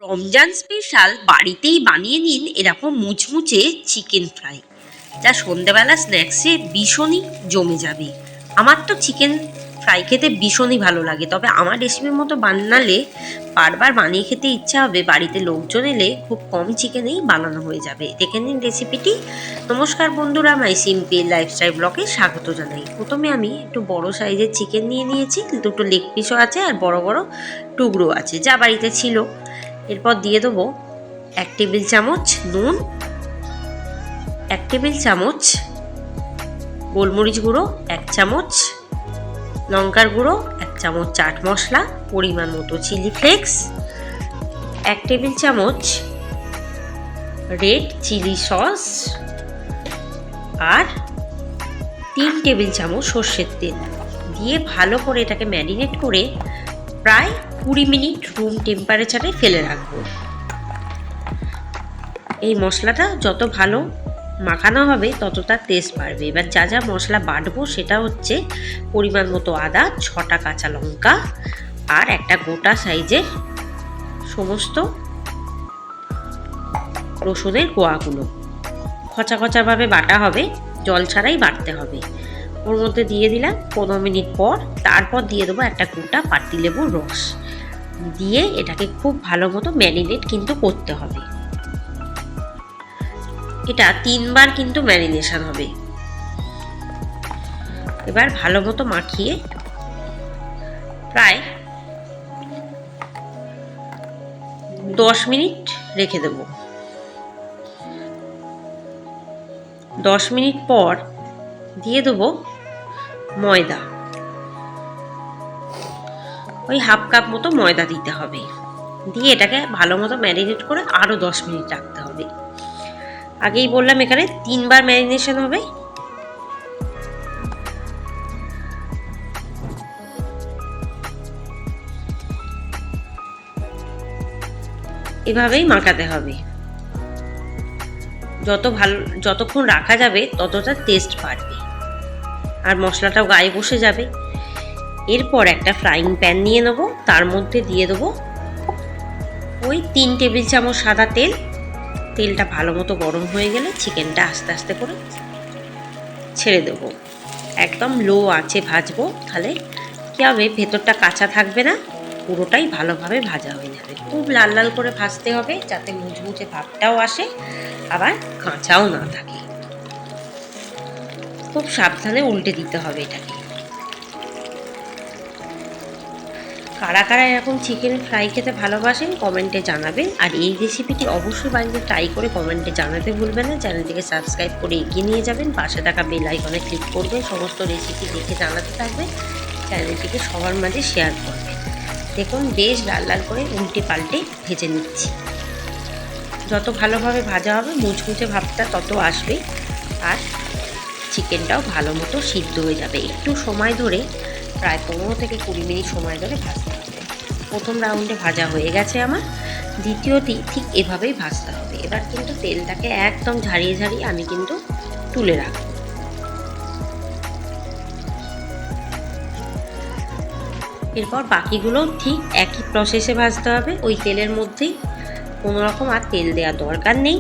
Ramzan special বাড়িতেই বানিয়ে নিন এরকম মুচমুচে চিকেন ফ্রাই, যা সন্ধ্যেবেলা স্ন্যাক্সে ভীষণই জমে যাবে। আমার তো চিকেন ফ্রাই খেতে ভীষণই ভালো লাগে, তবে আমার রেসিপির মতো বানালে বারবার বানিয়ে খেতে ইচ্ছা হবে। বাড়িতে লোকজন এলে খুব কম চিকেনেই বানানো হয়ে যাবে। দেখে নিন রেসিপিটি। নমস্কার বন্ধুরা, মাই সিম্পল লাইফস্টাইল ব্লগে স্বাগত জানাই। প্রথমে আমি একটু বড় সাইজের চিকেন নিয়ে নিয়েছি, দুটো লেগ পিসও আছে আর বড় বড় টুকরো আছে, যা বাড়িতে ছিল। এরপর দিয়ে দেবো 1 টেবিল চামচ নুন, 1 টেবিল চামচ গোলমরিচ গুঁড়ো, 1 চামচ লঙ্কার গুঁড়ো, 1 চামচ চাট মশলা, পরিমাণ মতো চিলি ফ্লেক্স, 1 টেবিল চামচ রেড চিলি সস আর 3 টেবিল চামচ সর্ষের তেল দিয়ে ভালো করে এটাকে ম্যারিনেট করে প্রায় 20 মিনিট রুম টেম্পারেচারে ফেলে রাখবো। এই মশলাটা যত ভালো মাখানো হবে তত তার টেস্ট বাড়বে। এবার যা যা মশলা বাটবো সেটা হচ্ছে পরিমাণ মতো আদা, 6টা কাঁচা লঙ্কা আর একটা গোটা সাইজের সমস্ত রসুনের কোয়াগুলো খচা খচাভাবে বাটা হবে, জল ছাড়াই বাটতে হবে। ওর মধ্যে দিয়ে দিলাম 15 মিনিট পর। তারপর দিয়ে দেবো একটা গোটা পাতিলেবুর রস দিয়ে এটাকে খুব ভালো মতো ম্যারিনেট কিন্তু করতে হবে। এটা 3 বার কিন্তু ম্যারিনেশন হবে। এবার ভালো মতো মাখিয়ে প্রায় 10 মিনিট রেখে দেব। 10 মিনিট পর দিয়ে দেবো ময়দা, ওই হাফ কাপ মতো ময়দা দিতে হবে। দিয়ে এটাকে ভালো মতো ম্যারিনেট করে আরও 10 মিনিট রাখতে হবে। আগেই বললাম এখানে 3 বার ম্যারিনেশন হবে। এভাবেই মাখাতে হবে। যতক্ষণ রাখা যাবে ততটা টেস্ট বাড়বে আর মশলাটাও গায়ে বসে যাবে। এরপর একটা ফ্রাইং প্যান নিয়ে নেবো, তার মধ্যে দিয়ে দেবো ওই 3 টেবিল চামচ সাদা তেল। তেলটা ভালো মতো গরম হয়ে গেলে চিকেনটা আস্তে আস্তে করে ছেড়ে দেবো। একদম লো আঁচে ভাজবো, তাহলে কী হবে, ভেতরটা কাঁচা থাকবে না, পুরোটাই ভালোভাবে ভাজা হয়ে যাবে। খুব লাল লাল করে ভাজতে হবে যাতে মুচমুচে ভাবটাও আসে আবার কাঁচাও না থাকে। খুব সাবধানে উল্টে দিতে হবে এটাকে। কারা কারা এরকম চিকেন ফ্রাই খেতে ভালোবাসেন কমেন্টে জানাবেন। আর এই রেসিপিটি অবশ্যই বাড়িতে ট্রাই করে কমেন্টে জানাতে ভুলবেন না। চ্যানেলটিকে সাবস্ক্রাইব করে এগিয়ে নিয়ে যাবেন, পাশে থাকা বেল আইকনে ক্লিক করবেন, সমস্ত রেসিপি দেখে জানাতে থাকবেন, চ্যানেলটিকে সবার মাঝে শেয়ার করবেন। দেখুন বেশ লাল লাল করে উল্টে পাল্টে ভেজে নিচ্ছি। যত ভালোভাবে ভাজা হবে মুচমুচে ভাবটা তত আসবে আর চিকেনটাও ভালো মতো সিদ্ধ হয়ে যাবে। একটু সময় ধরে প্রায় 15 থেকে 20 মিনিট সময় ধরে ভাজতে হবে। প্রথম রাউন্ডে ভাজা হয়ে গেছে আমার, দ্বিতীয়টি ঠিক এভাবেই ভাজতে হবে। এবার কিন্তু তেলটাকে একদম ঝারিয়ে ঝারিয়ে আমি কিন্তু তুলে রাখবো। এরপর বাকিগুলো ঠিক একই প্রসেসে ভাজতে হবে, ওই তেলের মধ্যেই। কোনো রকম আর তেল দেওয়ার দরকার নেই।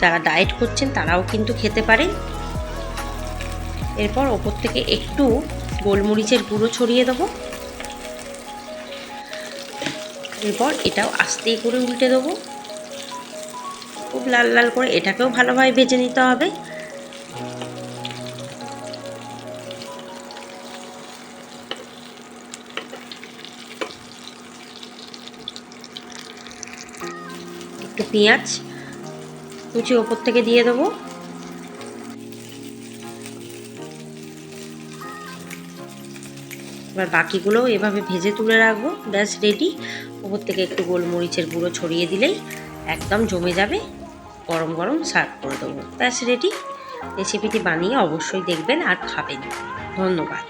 যারা ডায়েট করছেন তারাও কিন্তু খেতে পারেন। এরপর ওপর থেকে একটু গোলমরিচের গুঁড়ো ছড়িয়ে দেবো। এরপর এটাও আস্তে করে উল্টে দেবো, খুব লাল লাল করে এটাকেও ভালোভাবে ভেজে নিতে হবে। একটু পেঁয়াজ কুচি ওপর থেকে দিয়ে দেবো। এবার বাকিগুলোও এভাবে ভেজে তুলে রাখবো। ব্যাস রেডি। ওপর থেকে একটু গোলমরিচের গুঁড়ো ছড়িয়ে দিলেই একদম জমে যাবে। গরম গরম সার্ভ করে দেবো। ব্যাস রেডি। রেসিপিটি বানিয়ে অবশ্যই দেখবেন আর খাবেন। ধন্যবাদ।